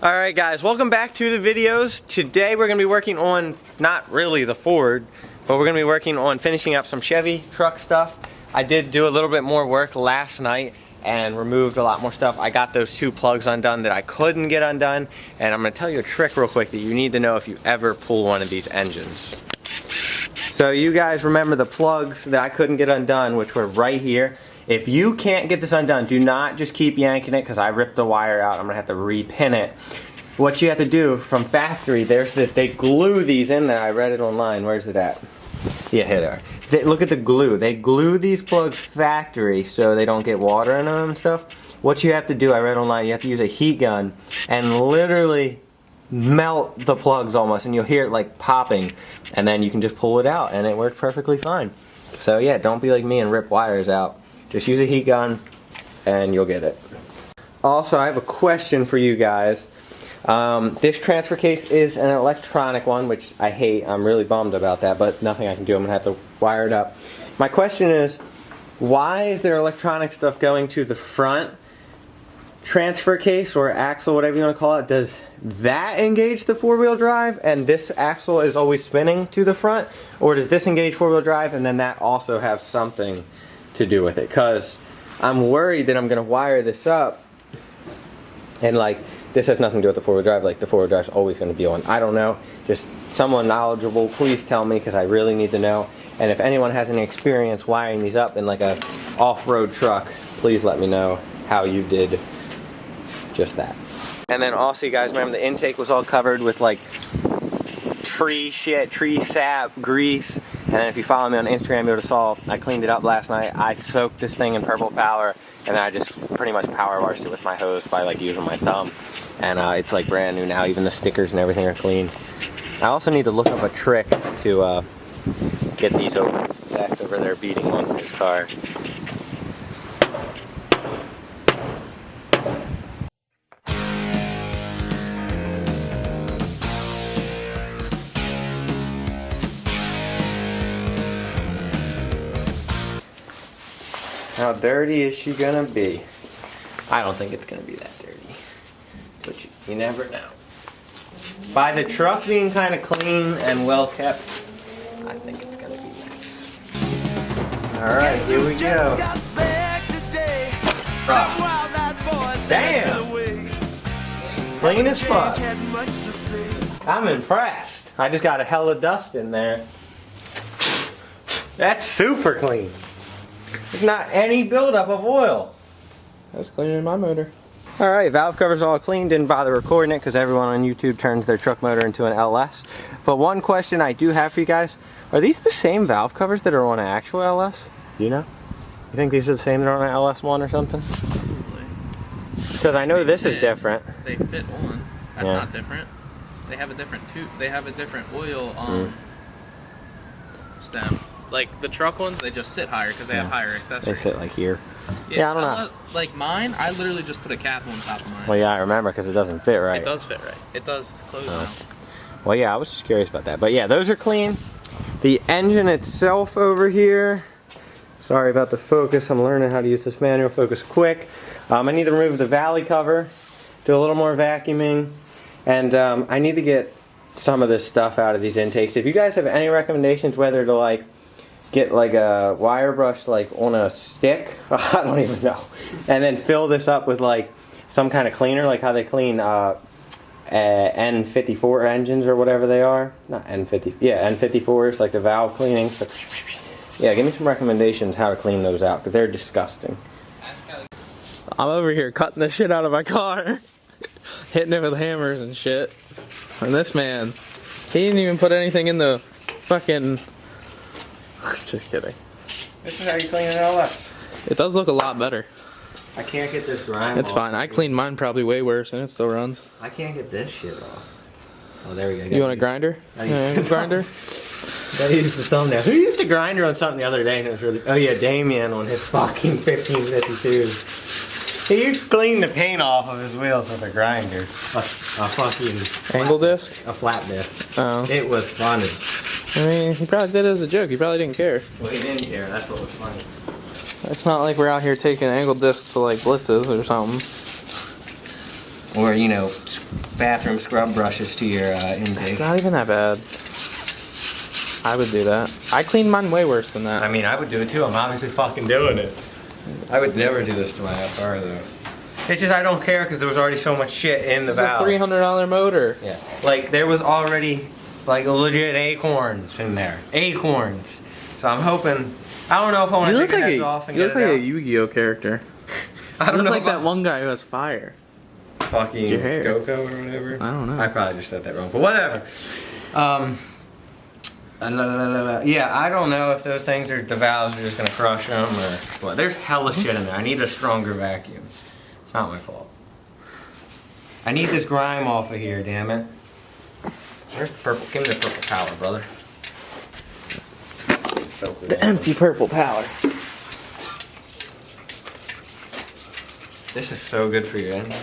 Alright guys, welcome back to the videos. Today we're going to be working on, not really the Ford, but we're going to be working on finishing up some Chevy truck stuff. I did do a little bit more work last night and removed a lot more stuff. I got those two plugs undone that I couldn't get undone, and I'm going to tell you a trick real quick that you need to know if you ever pull one of these engines. So you guys remember the plugs that I couldn't get undone, which were right here. If you can't get this undone, do not just keep yanking it, because I ripped the wire out. I'm going to have to repin it. What you have to do from factory, they glue these in there. I read it online. Where's it at? Yeah, here they are. Look at the glue. They glue these plugs factory so they don't get water in them and stuff. What you have to do, I read online, you have to use a heat gun and literally melt the plugs almost, and you'll hear it like popping, and then you can just pull it out and it worked perfectly fine. So yeah, don't be like me and rip wires out. Just use a heat gun and you'll get it. Also, I have a question for you guys. This transfer case is an electronic one, which I hate. I'm really bummed about that, but nothing I can do. I'm gonna have to wire it up. My question is, why is there electronic stuff going to the front transfer case or axle, whatever you want to call it? Does that engage the four-wheel drive and this axle is always spinning to the front, or does this engage four-wheel drive and then that also have something to do with it? Because I'm worried that I'm going to wire this up and like this has nothing to do with the four-wheel drive, like the four-wheel drive is always going to be on. I don't know. Just someone knowledgeable, please tell me, because I really need to know. And if anyone has any experience wiring these up in like a off-road truck, please let me know how you did just that. And then also, you guys remember the intake was all covered with like tree shit, tree sap, grease. And then if you follow me on Instagram, you would have saw I cleaned it up last night. I soaked this thing in purple power, and then I just pretty much power washed it with my hose by like using my thumb. And it's like brand new now. Even the stickers and everything are clean. I also need to look up a trick to get these over. Zach's over there beating one in his car. How dirty is she gonna be? I don't think it's gonna be that dirty, but you never know. By the truck being kind of clean and well kept, I think it's gonna be nice. Alright, here we go. Damn! Clean as fuck. I'm impressed. I just got a hell of dust in there. That's super clean. There's not any buildup of oil. That's cleaner than my motor. Alright, valve cover's all clean. Didn't bother recording it because everyone on YouTube turns their truck motor into an LS. But one question I do have for you guys, are these the same valve covers that are on an actual LS? Do you know? You think these are the same that are on an LS1 or something? Probably. Because I know this is different. They fit on. That's not different. They have a different tube. They have a different oil stem. Like the truck ones, they just sit higher because they have higher accessories. They sit like here. Yeah, I don't know. Like mine, I literally just put a cap on top of mine. Well, yeah, I remember because it doesn't fit right. It does fit right. It does close now. Well, yeah, I was just curious about that. But yeah, those are clean. The engine itself over here. Sorry about the focus. I'm learning how to use this manual focus quick. I need to remove the valley cover, do a little more vacuuming, and I need to get some of this stuff out of these intakes. If you guys have any recommendations whether to like get like a wire brush like on a stick, I don't even know, and then fill this up with like some kind of cleaner, like how they clean N54 engines or whatever they are. Not N50, yeah, N54s, like the valve cleaning. So, yeah, give me some recommendations how to clean those out, because they're disgusting. I'm over here cutting the shit out of my car, hitting it with hammers and shit. And this man, he didn't even put anything in the fucking... Just kidding. This is how you clean an LS. It does look a lot better. I can't get this grime It's off. fine. I cleaned mine probably way worse and it still runs. I can't get this shit off. Oh, there we go. You want a grinder? I used a grinder? That used the thumbnail. Who used a grinder on something the other day and it was really... Oh yeah, Damien on his fucking 1552. He cleaned the paint off of his wheels with a grinder. A fucking... Angle disc? A flat disc. Oh. It was funny. I mean, he probably did it as a joke. He probably didn't care. Well, he didn't care. That's what was funny. It's not like we're out here taking angle discs to like blitzes or something. Or, you know, bathroom scrub brushes to your intake. It's not even that bad. I would do that. I cleaned mine way worse than that. I mean, I would do it too. I'm obviously fucking doing it. I would never do this to my SR though. It's just I don't care because there was already so much shit in the valve. It's a $300 motor. Yeah. Like there was already like legit acorns in there. Acorns. So I'm hoping. I don't know if I want to take the heads off and get it out. You look like a Yu-Gi-Oh character. I don't know. Like that one guy who has fire. Fucking Your hair. Goku or whatever. I don't know. I probably just said that wrong, but whatever. Yeah, I don't know if those things are, the valves are just gonna crush them or what. There's hella shit in there. I need a stronger vacuum. It's not my fault. I need this grime off of here, damn it. Where's the purple? Give me the purple power, brother. The empty purple power. This is so good for your engine.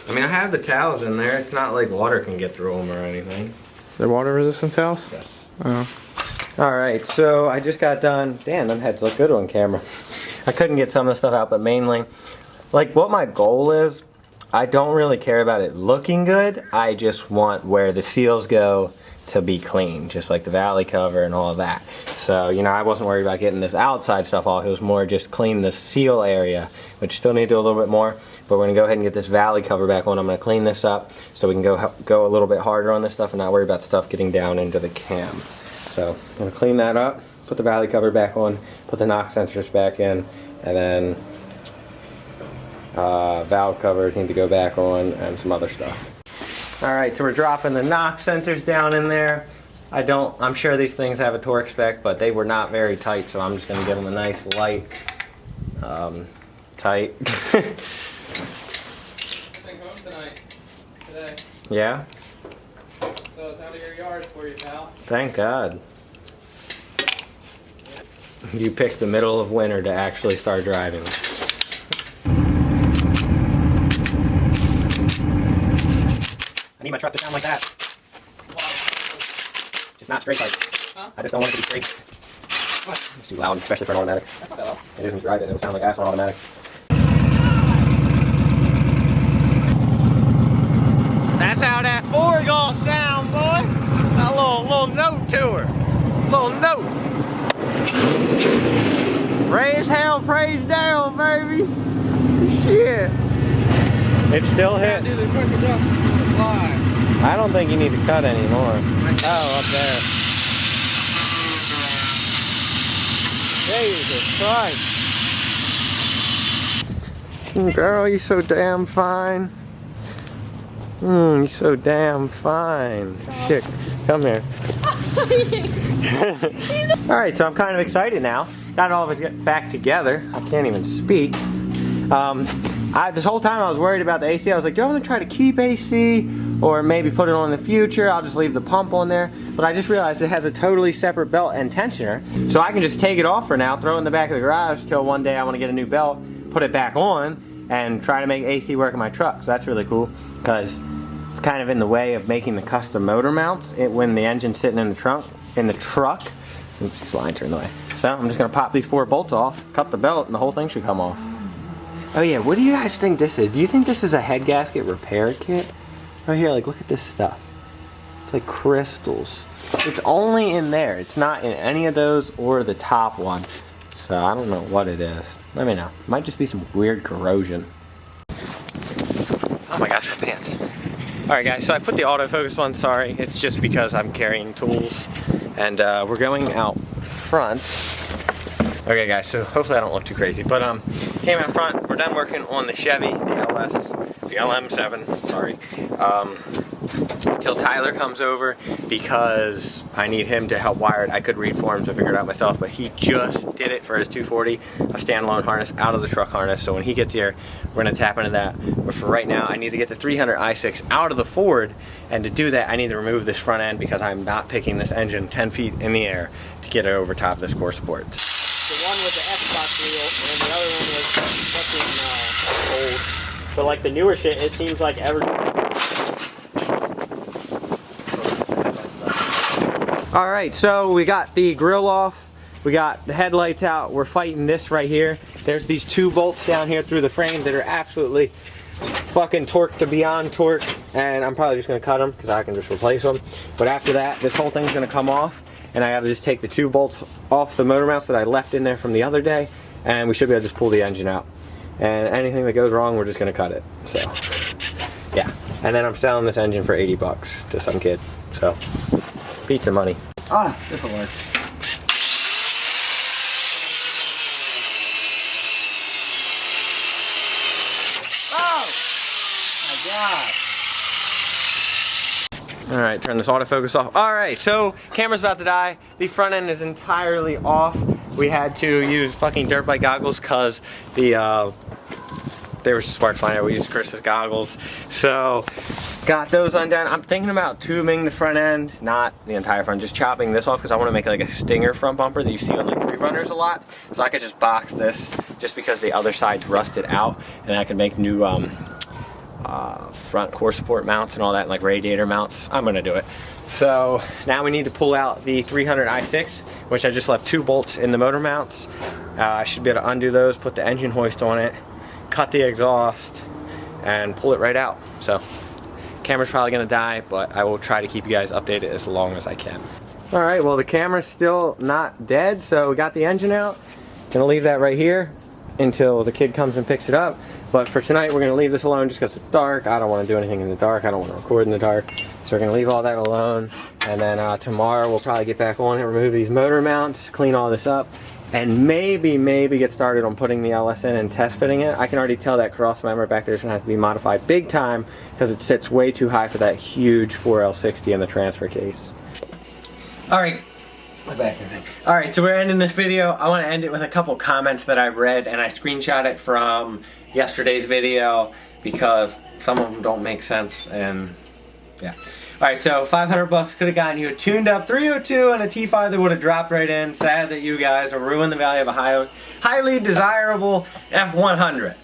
I mean, I have the towels in there. It's not like water can get through them or anything. They're water resistant towels? Yes. Oh. Alright, so I just got done. Damn, them heads look good on camera. I couldn't get some of the stuff out, but mainly, like what my goal is, I don't really care about it looking good. I just want where the seals go to be clean, just like the valley cover and all of that. So, you know, I wasn't worried about getting this outside stuff off. It was more just clean the seal area, which still need to do a little bit more. But we're going to go ahead and get this valley cover back on. I'm going to clean this up so we can go a little bit harder on this stuff and not worry about stuff getting down into the cam. So I'm going to clean that up, put the valley cover back on, put the knock sensors back in, and then valve covers need to go back on and some other stuff. Alright, so we're dropping the knock sensors down in there. I'm sure these things have a torque spec, but they were not very tight, so I'm just going to give them a nice light, tight. Home tonight, today. Yeah? So it's out of your yard for you, pal. Thank God. You picked the middle of winter to actually start driving. I need my truck to sound like that. Just not straight like. Huh? I just don't want it to be straight. What? It's too loud, especially for an automatic. It isn't right, it'll sound like ass on automatic. That's how that Ford gonna sound, boy. A little note to her. Little note. Raise hell, praise down, baby. Shit. It still hit. Do the quick adjustments on the fly. I don't think you need to cut anymore. Oh, up there. Jesus Christ. Girl, you're so damn fine. You're so damn fine. Shit, come here. Alright, so I'm kind of excited now. Got all of it back together. I can't even speak. This whole time I was worried about the AC. I was like, do I want to try to keep AC or maybe put it on in the future? I'll just leave the pump on there. But I just realized it has a totally separate belt and tensioner. So I can just take it off for now, throw it in the back of the garage till one day I want to get a new belt, put it back on, and try to make AC work in my truck. So that's really cool because it's kind of in the way of making the custom motor mounts when the engine's sitting in the truck. Oops, this line's in the way. So I'm just going to pop these 4 bolts off, cut the belt, and the whole thing should come off. Oh yeah, what do you guys think this is? Do you think this is a head gasket repair kit? Right here, like look at this stuff. It's like crystals. It's only in there. It's not in any of those or the top one. So I don't know what it is. Let me know. It might just be some weird corrosion. Oh my gosh, my pants. Alright guys, so I put the autofocus on, sorry. It's just because I'm carrying tools. And we're going out front. Okay guys, so hopefully I don't look too crazy, but came out front, we're done working on the Chevy, the LM7, sorry, until Tyler comes over because I need him to help wire it. I could read forms and figure it out myself, but he just did it for his 240, a standalone harness out of the truck harness, so when he gets here, we're going to tap into that. But for right now, I need to get the 300 i6 out of the Ford, and to do that, I need to remove this front end because I'm not picking this engine 10 feet in the air to get it over top of this core supports. The one with the Xbox wheel, and the other one was fucking old. But like the newer shit, it seems like Alright, so we got the grill off, we got the headlights out, we're fighting this right here. There's these 2 bolts down here through the frame that are absolutely fucking torque to beyond torque, and I'm probably just gonna cut them because I can just replace them. But after that, this whole thing's gonna come off, and I gotta just take the 2 bolts off the motor mounts that I left in there from the other day, and we should be able to just pull the engine out. And anything that goes wrong, we're just gonna cut it. So, yeah. And then I'm selling this engine for 80 bucks to some kid. So, pizza money. Ah, this'll work. Alright, turn this autofocus off. Alright, so camera's about to die. The front end is entirely off. We had to use fucking dirt bike goggles because they were spark flying. We used Chris's goggles. So, got those undone. I'm thinking about tubing the front end, not the entire front, just chopping this off because I want to make like a stinger front bumper that you see on like pre-runners a lot. So I could just box this just because the other side's rusted out, and I can make new front core support mounts and all that, like radiator mounts. I'm gonna do it. So now we need to pull out the 300 i6, which I just left 2 bolts in the motor mounts. I should be able to undo those, put the engine hoist on it, cut the exhaust, and pull it right out. So camera's probably gonna die, but I will try to keep you guys updated as long as I can. All right, well the camera's still not dead, so we got the engine out. Gonna leave that right here until the kid comes and picks it up. But for tonight, we're going to leave this alone just because it's dark. I don't want to do anything in the dark. I don't want to record in the dark. So we're going to leave all that alone. And then tomorrow, we'll probably get back on it, remove these motor mounts, clean all this up, and maybe get started on putting the LS in and test fitting it. I can already tell that cross member back there is going to have to be modified big time because it sits way too high for that huge 4L60 in the transfer case. All right. Alright, so we're ending this video. I want to end it with a couple comments that I read, and I screenshot it from yesterday's video because some of them don't make sense, and yeah. Alright, so 500 bucks could have gotten you a tuned up 302 and a T5 that would have dropped right in. Sad that you guys are ruining the value of a highly desirable F100.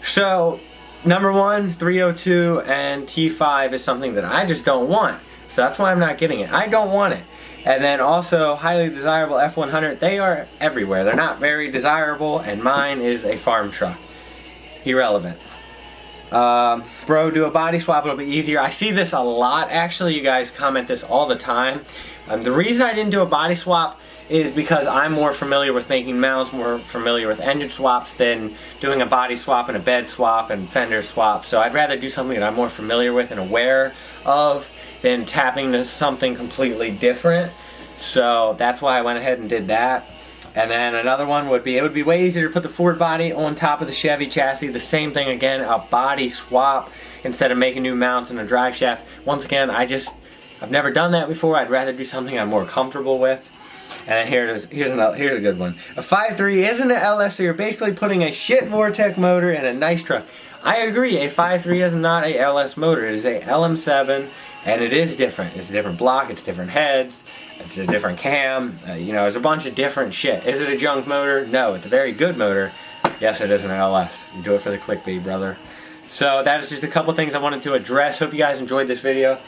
So, number one, 302 and T5 is something that I just don't want. So that's why I'm not getting it. I don't want it. And then also, highly desirable F100, they are everywhere. They're not very desirable, and mine is a farm truck. Irrelevant. Bro, do a body swap, it'll be easier. I see this a lot, actually. You guys comment this all the time. The reason I didn't do a body swap is because I'm more familiar with making mounts, more familiar with engine swaps than doing a body swap and a bed swap and fender swap. So I'd rather do something that I'm more familiar with and aware of than tapping into something completely different. So that's why I went ahead and did that. And then another one would be, it would be way easier to put the Ford body on top of the Chevy chassis. The same thing again, a body swap instead of making new mounts and a drive shaft. Once again, I've never done that before. I'd rather do something I'm more comfortable with. And here it is. Here's a good one. A 5.3 isn't an LS, so you're basically putting a shit Vortec motor in a nice truck. I agree, a 5.3 is not a LS motor. It is a LM7, and it is different. It's a different block, it's different heads, it's a different cam. You know, there's a bunch of different shit. Is it a junk motor? No, it's a very good motor. Yes, it is an LS. You do it for the clickbait, brother. So that is just a couple things I wanted to address. Hope you guys enjoyed this video.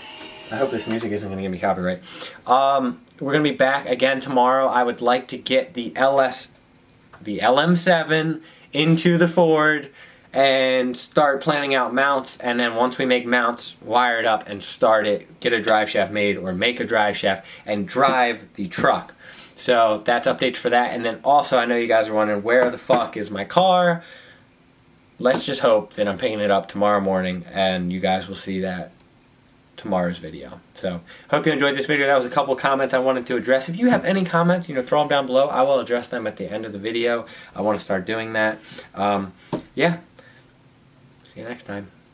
I hope this music isn't going to give me copyright. We're going to be back again tomorrow. I would like to get the LM7 into the Ford and start planning out mounts, and then once we make mounts, wire it up and start it, get a drive shaft made or make a drive shaft and drive the truck. So that's updates for that. And then also, I know you guys are wondering, where the fuck is my car? Let's just hope that I'm picking it up tomorrow morning and you guys will see that tomorrow's video. So hope you enjoyed this video. That was a couple comments I wanted to address. If you have any comments, throw them down below. I will address them at the end of the video. I want to start doing that. Yeah. See you next time.